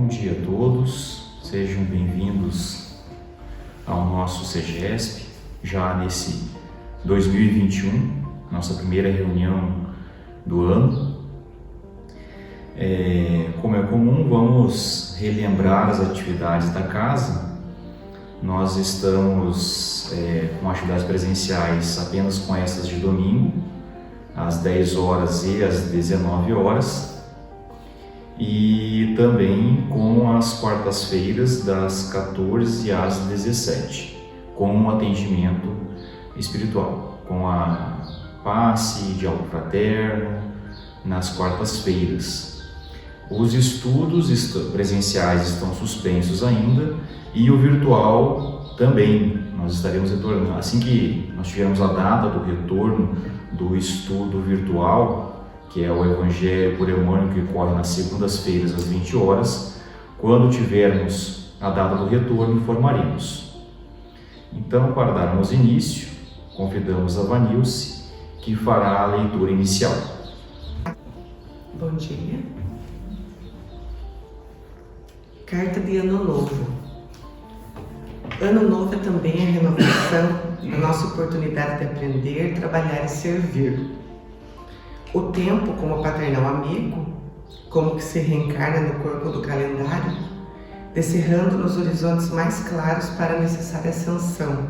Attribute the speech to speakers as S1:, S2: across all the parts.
S1: Bom dia a todos, sejam bem-vindos ao nosso CEGESP, já nesse 2021, nossa primeira reunião do ano. Como é comum, vamos relembrar as atividades da casa. Nós estamos com atividades presenciais apenas com essas de domingo, às 10 horas e às 19 horas. E também com as quartas-feiras das 14 às 17, com um atendimento espiritual, com a passe, diálogo fraterno, nas quartas-feiras. Os estudos presenciais estão suspensos ainda e o virtual também. Nós estaremos retornando, assim que nós tivermos a data do retorno do estudo virtual, que é o Evangelho por Emmanuel, que ocorre nas segundas-feiras às 20 horas. Quando tivermos a data do retorno, informaremos. Então, para darmos início, convidamos a Vanilce, que fará a leitura inicial.
S2: Bom dia. Carta de Ano Novo. Ano Novo é também a renovação da nossa oportunidade de aprender, trabalhar e servir. O tempo como paternal amigo, como que se reencarna no corpo do calendário, descerrando nos horizontes mais claros para a necessária ascensão.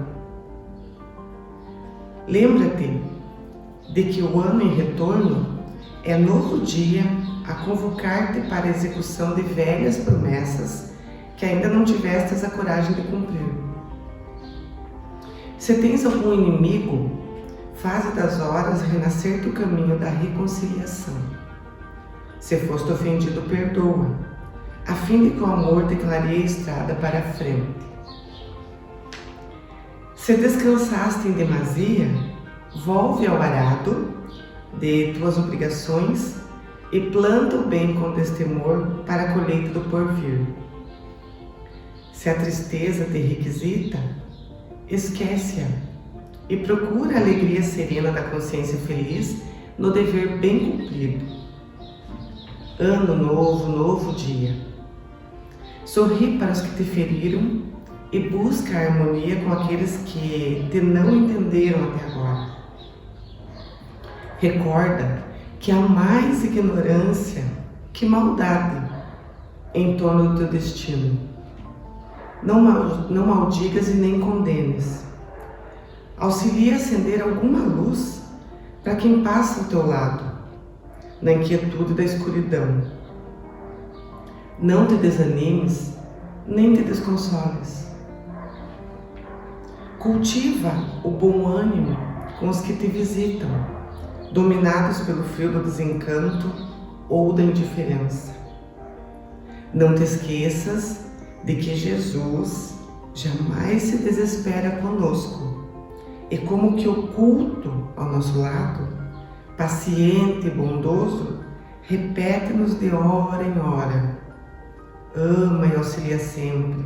S2: Lembra-te de que o ano em retorno é novo dia a convocar-te para a execução de velhas promessas que ainda não tivestes a coragem de cumprir. Se tens algum inimigo, faze das horas renascer-te o caminho da reconciliação. Se foste ofendido, perdoa, a fim de que o amor te clareie a estrada para a frente. Se descansaste em demasia, volve ao arado de tuas obrigações e planta o bem com destemor para a colheita do porvir. Se a tristeza te requisita, esquece-a e procura a alegria serena da consciência feliz no dever bem cumprido. Ano novo, novo dia. Sorri para os que te feriram e busca a harmonia com aqueles que te não entenderam até agora. Recorda que há mais ignorância que maldade em torno do teu destino. Não maldigas e nem condenes. Auxilia a acender alguma luz para quem passa ao teu lado, na inquietude da escuridão. Não te desanimes, nem te desconsoles. Cultiva o bom ânimo com os que te visitam, dominados pelo frio do desencanto ou da indiferença. Não te esqueças de que Jesus jamais se desespera conosco. E como que oculto ao nosso lado, paciente e bondoso, repete-nos de hora em hora: ama e auxilia sempre,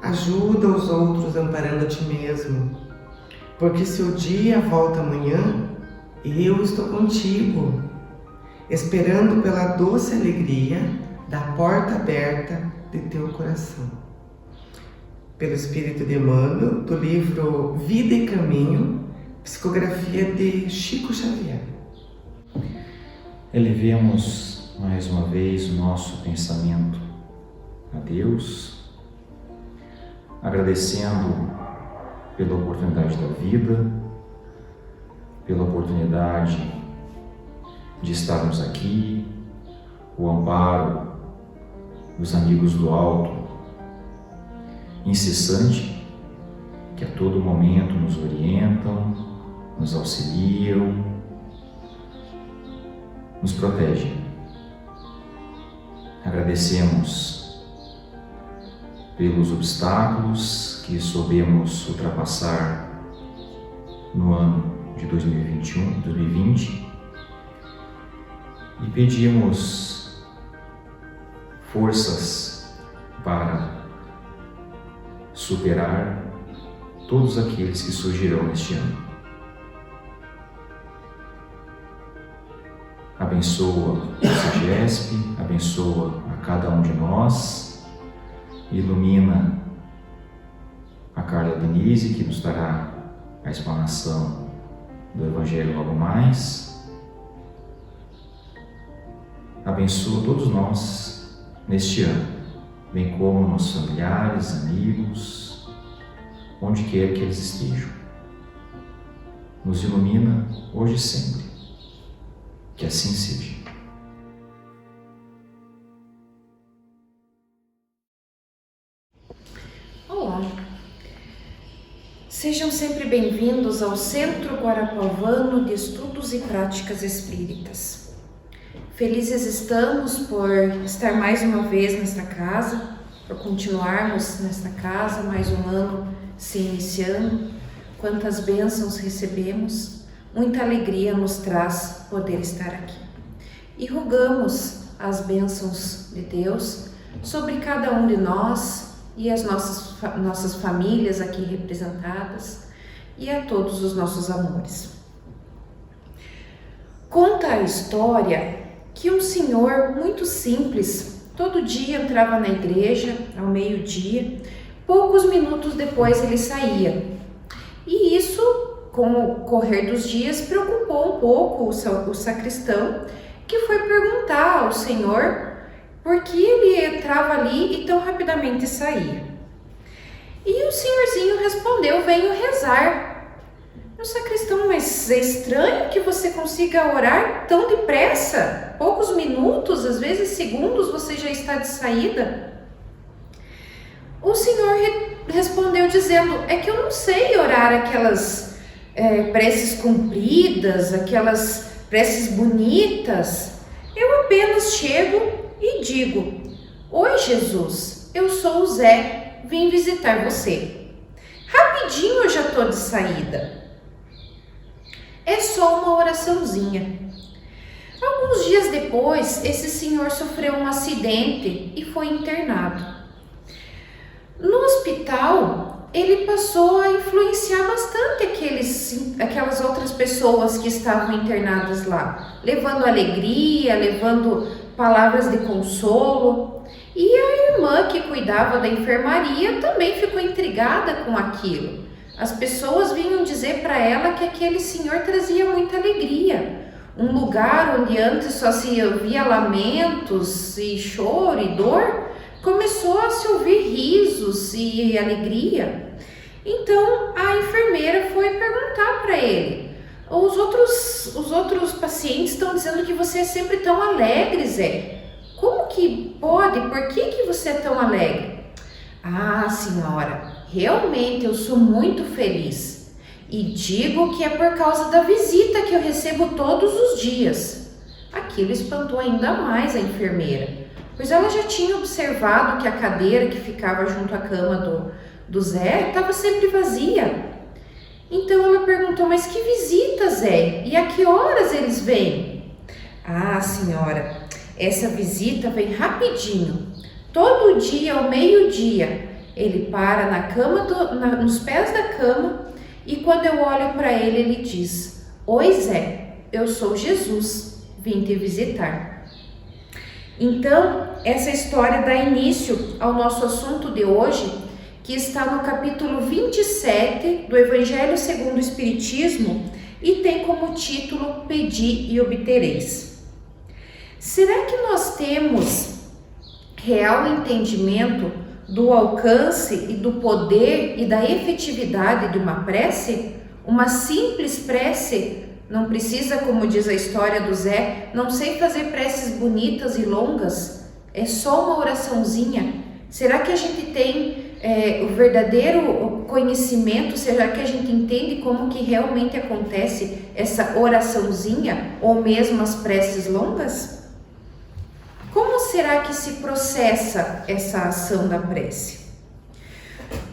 S2: ajuda os outros amparando a ti mesmo, porque se o dia volta amanhã, eu estou contigo, esperando pela doce alegria da porta aberta de teu coração. Pelo Espírito de Emmanuel, do livro Vida e Caminho, psicografia de Chico Xavier.
S1: Elevemos mais uma vez o nosso pensamento a Deus, agradecendo pela oportunidade da vida, pela oportunidade de estarmos aqui, o amparo dos amigos do alto, incessante, que a todo momento nos orientam, nos auxiliam, nos protegem. Agradecemos pelos obstáculos que soubemos ultrapassar no ano de 2020 e pedimos forças para superar todos aqueles que surgirão neste ano. Abençoa o CEGESP, abençoa a cada um de nós, ilumina a Carla Denise, que nos dará a explanação do Evangelho logo mais. Abençoa todos nós neste ano, bem como nossos familiares, amigos, onde quer que eles estejam. Nos ilumina hoje e sempre. Que assim seja.
S3: Olá, sejam sempre bem-vindos ao Centro Guarapuavano de Estudos e Práticas Espíritas. Felizes estamos por estar mais uma vez nesta casa, por continuarmos nesta casa, mais um ano se iniciando. Quantas bênçãos recebemos, muita alegria nos traz poder estar aqui. E rogamos as bênçãos de Deus sobre cada um de nós e as nossas famílias aqui representadas e a todos os nossos amores. Conta a história que um senhor muito simples, todo dia entrava na igreja ao meio-dia, poucos minutos depois ele saía. E isso, com o correr dos dias, preocupou um pouco o sacristão, que foi perguntar ao senhor por que ele entrava ali e tão rapidamente saía. E o senhorzinho respondeu: venho rezar. O sacristão: mas é estranho que você consiga orar tão depressa, poucos minutos, às vezes segundos, você já está de saída. O senhor respondeu dizendo: é que eu não sei orar aquelas preces compridas, aquelas preces bonitas. Eu apenas chego e digo: oi Jesus, eu sou o Zé, vim visitar você. Rapidinho eu já estou de saída. É só uma oraçãozinha. Alguns dias depois, esse senhor sofreu um acidente e foi internado. No hospital, ele passou a influenciar bastante aquelas outras pessoas que estavam internadas lá, levando alegria, levando palavras de consolo. E a irmã que cuidava da enfermaria também ficou intrigada com aquilo. As pessoas vinham dizer para ela que aquele senhor trazia muita alegria. Um lugar onde antes só se ouvia lamentos e choro e dor, começou a se ouvir risos e alegria. Então a enfermeira foi perguntar para ele: os outros pacientes estão dizendo que você é sempre tão alegre, Zé. Como que pode? Por que você é tão alegre? Ah, senhora, realmente eu sou muito feliz. E digo que é por causa da visita que eu recebo todos os dias. Aquilo espantou ainda mais a enfermeira, pois ela já tinha observado que a cadeira que ficava junto à cama do Zé estava sempre vazia. Então ela perguntou: mas que visita, Zé? E a que horas eles vêm? Ah, senhora, essa visita vem rapidinho. Todo dia ao meio-dia ele para na cama, nos pés da cama, e quando eu olho para ele, ele diz: oi Zé, eu sou Jesus, vim te visitar. Então, essa história dá início ao nosso assunto de hoje, que está no capítulo 27 do Evangelho segundo o Espiritismo e tem como título Pedi e Obtereis. Será que nós temos real entendimento do alcance e do poder e da efetividade de uma prece? Uma simples prece não precisa, como diz a história do Zé, não sei fazer preces bonitas e longas, é só uma oraçãozinha. Será que a gente tem o verdadeiro conhecimento? Será que a gente entende como que realmente acontece essa oraçãozinha ou mesmo as preces longas? Como será que se processa essa ação da prece?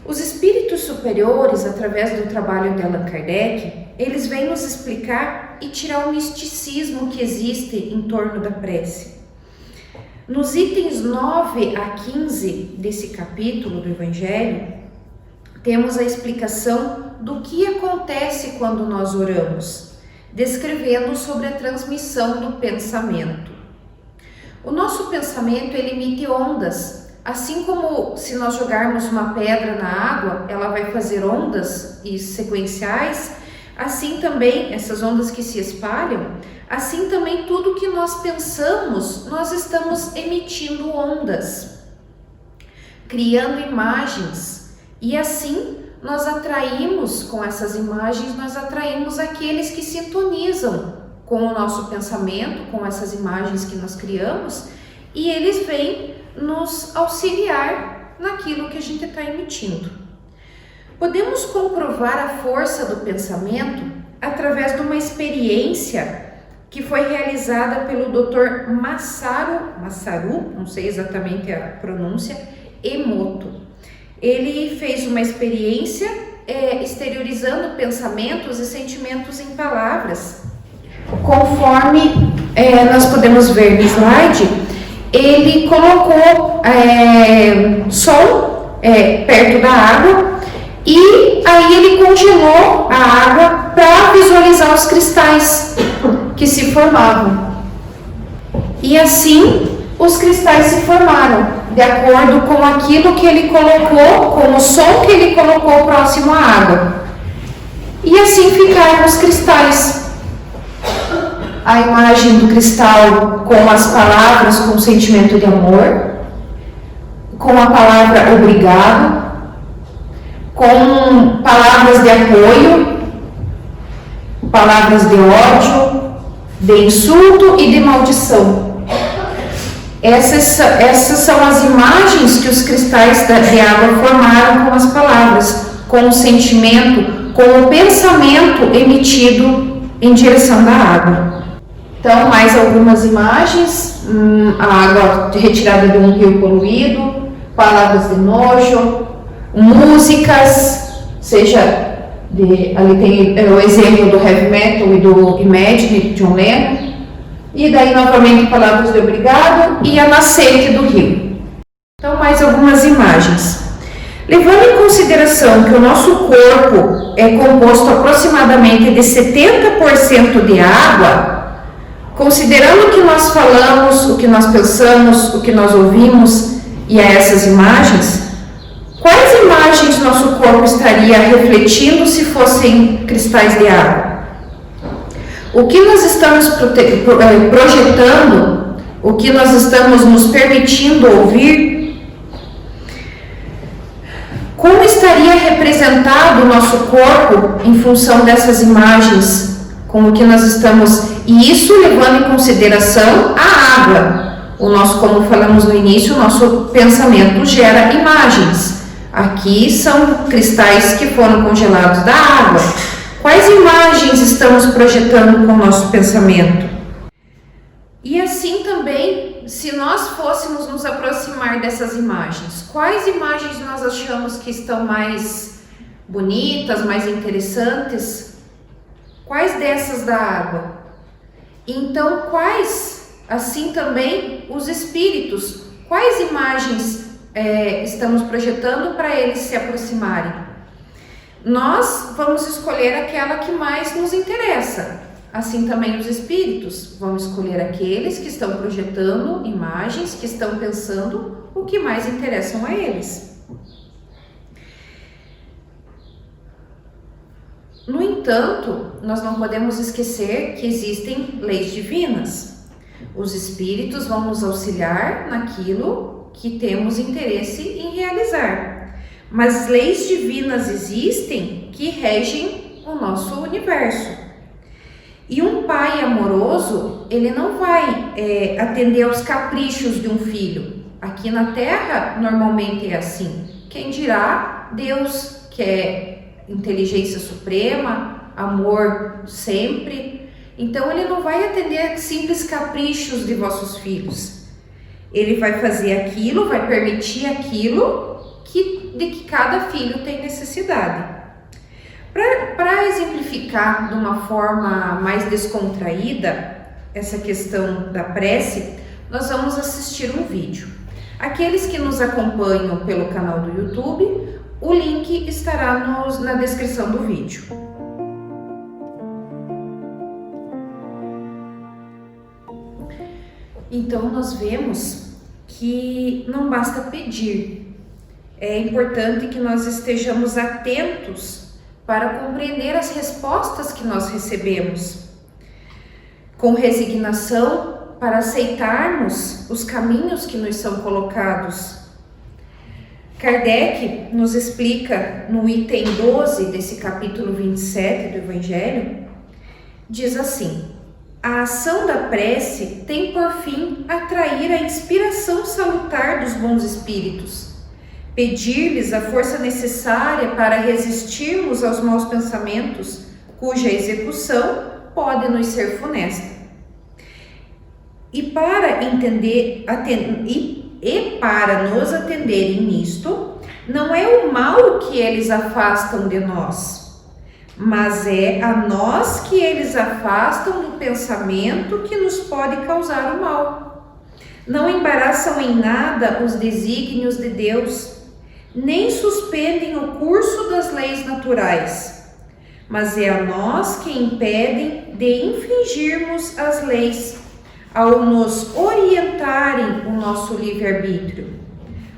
S3: Os espíritos superiores, através do trabalho de Allan Kardec, eles vêm nos explicar e tirar o misticismo que existe em torno da prece. Nos itens 9 a 15 desse capítulo do Evangelho, temos a explicação do que acontece quando nós oramos, descrevendo sobre a transmissão do pensamento. O nosso pensamento ele emite ondas, assim como se nós jogarmos uma pedra na água, ela vai fazer ondas e sequenciais, assim também, essas ondas que se espalham, assim também tudo que nós pensamos, nós estamos emitindo ondas, criando imagens, e assim nós atraímos, com essas imagens, nós atraímos aqueles que sintonizam com o nosso pensamento, com essas imagens que nós criamos, e eles vêm nos auxiliar naquilo que a gente está emitindo. Podemos comprovar a força do pensamento através de uma experiência que foi realizada pelo Dr. Masaru, não sei exatamente a pronúncia, Emoto. Ele fez uma experiência exteriorizando pensamentos e sentimentos em palavras. Conforme nós podemos ver no slide, ele colocou sol perto da água e aí ele congelou a água para visualizar os cristais que se formavam. E assim os cristais se formaram, de acordo com aquilo que ele colocou, com o som que ele colocou próximo à água. E assim ficaram os cristais. A imagem do cristal com as palavras com sentimento de amor, com a palavra obrigado, com palavras de apoio, palavras de ódio, de insulto e de maldição. Essas são as imagens que os cristais de água formaram com as palavras, com o sentimento, com o pensamento emitido em direção da água. Então, mais algumas imagens, a água retirada de um rio poluído, palavras de nojo, músicas, ali tem o exemplo do heavy metal e do Imagine, de John Lennon, e daí novamente palavras de obrigado e a nascente do rio. Então, mais algumas imagens. Levando em consideração que o nosso corpo é composto aproximadamente de 70% de água, considerando o que nós falamos, o que nós pensamos, o que nós ouvimos e a essas imagens, quais imagens nosso corpo estaria refletindo se fossem cristais de água? O que nós estamos projetando, o que nós estamos nos permitindo ouvir, como estaria representado o nosso corpo em função dessas imagens, com o que nós estamos, e isso levando em consideração a água. Como falamos no início, o nosso pensamento gera imagens. Aqui são cristais que foram congelados da água. Quais imagens estamos projetando com o nosso pensamento? E assim também, se nós fôssemos nos aproximar dessas imagens, quais imagens nós achamos que estão mais bonitas, mais interessantes? Quais dessas da água? Então, quais, assim também, os espíritos? Quais imagens estamos projetando para eles se aproximarem? Nós vamos escolher aquela que mais nos interessa. Assim também os espíritos vão escolher aqueles que estão projetando imagens, que estão pensando o que mais interessam a eles. No entanto, nós não podemos esquecer que existem leis divinas. Os espíritos vão nos auxiliar naquilo que temos interesse em realizar. Mas leis divinas existem que regem o nosso universo. E um pai amoroso, ele não vai atender aos caprichos de um filho. Aqui na Terra, normalmente é assim. Quem dirá Deus, que é inteligência suprema, amor sempre. Então, ele não vai atender simples caprichos de vossos filhos. Ele vai fazer aquilo, vai permitir aquilo de que cada filho tem necessidade. Para exemplificar de uma forma mais descontraída essa questão da prece, nós vamos assistir um vídeo. Aqueles que nos acompanham pelo canal do YouTube, o link estará na descrição do vídeo. Então nós vemos que não basta pedir, é importante que nós estejamos atentos para compreender as respostas que nós recebemos, com resignação para aceitarmos os caminhos que nos são colocados. Kardec nos explica no item 12 desse capítulo 27 do Evangelho, diz assim: a ação da prece tem por fim atrair a inspiração salutar dos bons espíritos, pedir-lhes a força necessária para resistirmos aos maus pensamentos, cuja execução pode nos ser funesta. Para nos atenderem nisto, não é o mal que eles afastam de nós, mas é a nós que eles afastam do pensamento que nos pode causar o mal. Não embaraçam em nada os desígnios de Deus, nem suspendem o curso das leis naturais, mas é a nós que impedem de infringirmos as leis, ao nos orientarem o nosso livre-arbítrio,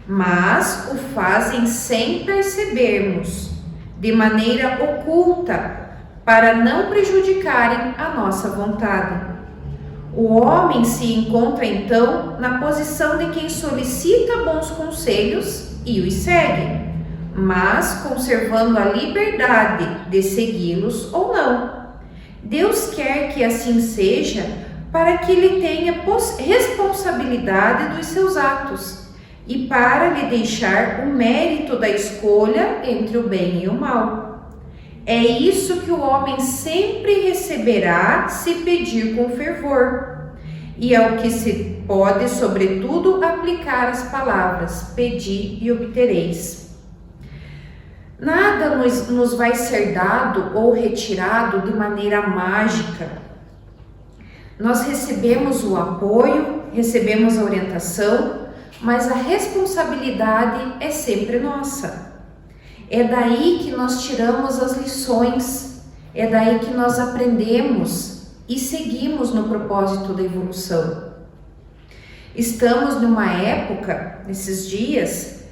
S3: mas o fazem sem percebermos, de maneira oculta, para não prejudicarem a nossa vontade. O homem se encontra então na posição de quem solicita bons conselhos e os segue, mas conservando a liberdade de segui-los ou não. Deus quer que assim seja, para que ele tenha responsabilidade dos seus atos e para lhe deixar o mérito da escolha entre o bem e o mal. É isso que o homem sempre receberá se pedir com fervor, e é o que se pode, sobretudo, aplicar as palavras: pedi e obtereis. Nada nos vai ser dado ou retirado de maneira mágica. Nós recebemos o apoio, recebemos a orientação, mas a responsabilidade é sempre nossa. É daí que nós tiramos as lições, é daí que nós aprendemos e seguimos no propósito da evolução. Estamos numa época, nesses dias,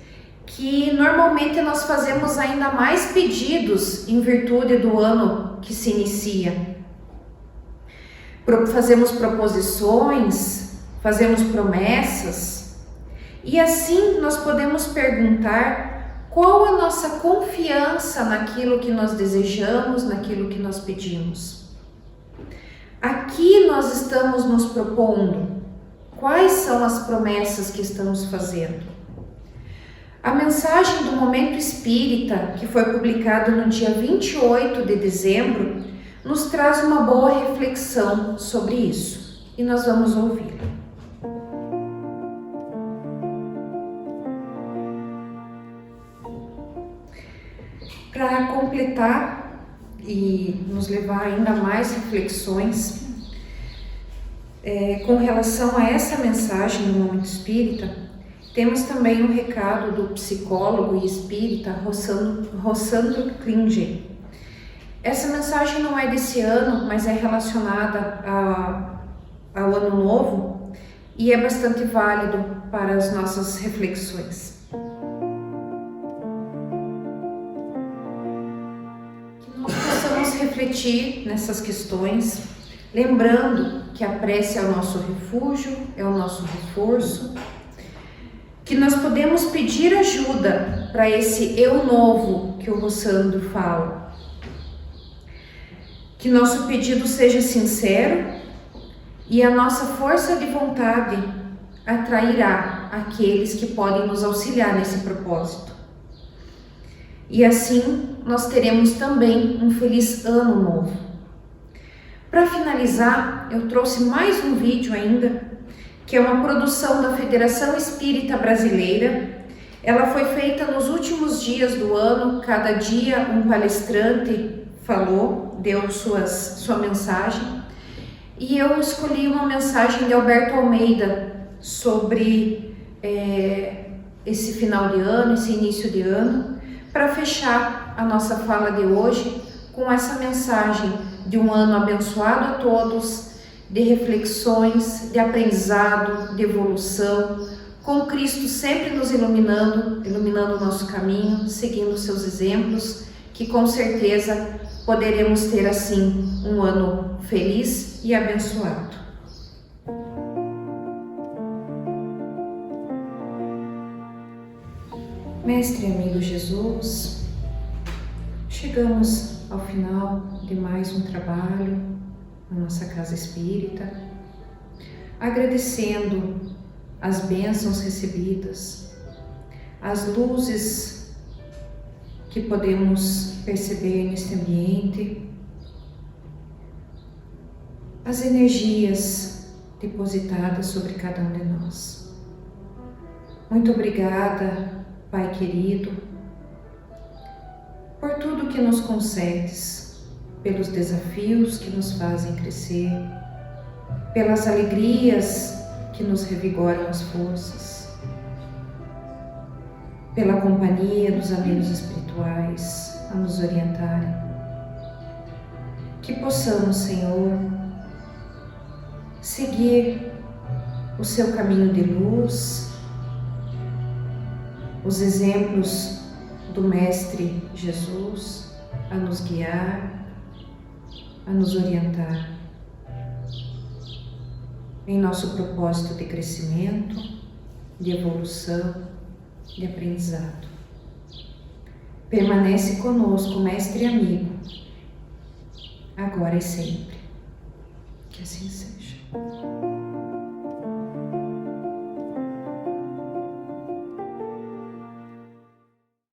S3: que normalmente nós fazemos ainda mais pedidos em virtude do ano que se inicia. Fazemos proposições, fazemos promessas, e assim nós podemos perguntar qual a nossa confiança naquilo que nós desejamos, naquilo que nós pedimos. Aqui nós estamos nos propondo, quais são as promessas que estamos fazendo? A mensagem do Momento Espírita, que foi publicada no dia 28 de dezembro, nos traz uma boa reflexão sobre isso, e nós vamos ouvi-la. Para completar e nos levar ainda mais reflexões, com relação a essa mensagem do Momento Espírita, temos também um recado do psicólogo e espírita Rossandro Klinger. Essa mensagem não é desse ano, mas é relacionada ao Ano Novo e é bastante válido para as nossas reflexões. Que nós possamos refletir nessas questões, lembrando que a prece é o nosso refúgio, é o nosso reforço, que nós podemos pedir ajuda para esse eu novo que o Rossandro fala. Que nosso pedido seja sincero e a nossa força de vontade atrairá aqueles que podem nos auxiliar nesse propósito. E assim nós teremos também um feliz ano novo. Para finalizar, eu trouxe mais um vídeo ainda, que é uma produção da Federação Espírita Brasileira. Ela foi feita nos últimos dias do ano, cada dia um palestrante falou, deu sua mensagem, e eu escolhi uma mensagem de Alberto Almeida sobre esse final de ano, esse início de ano, para fechar a nossa fala de hoje com essa mensagem de um ano abençoado a todos, de reflexões, de aprendizado, de evolução, com Cristo sempre nos iluminando o nosso caminho, seguindo seus exemplos, que com certeza poderemos ter assim um ano feliz e abençoado. Mestre e amigo Jesus, chegamos ao final de mais um trabalho na nossa casa espírita, agradecendo as bênçãos recebidas, as luzes que podemos perceber neste ambiente, as energias depositadas sobre cada um de nós. Muito obrigada, Pai querido, por tudo que nos concedes, pelos desafios que nos fazem crescer, pelas alegrias que nos revigoram as forças, pela companhia dos amigos espirituais a nos orientarem. Que possamos, Senhor, seguir o seu caminho de luz, os exemplos do Mestre Jesus a nos guiar, a nos orientar em nosso propósito de crescimento, de evolução, de aprendizado. Permanece conosco, Mestre e amigo, agora e sempre. Que assim seja.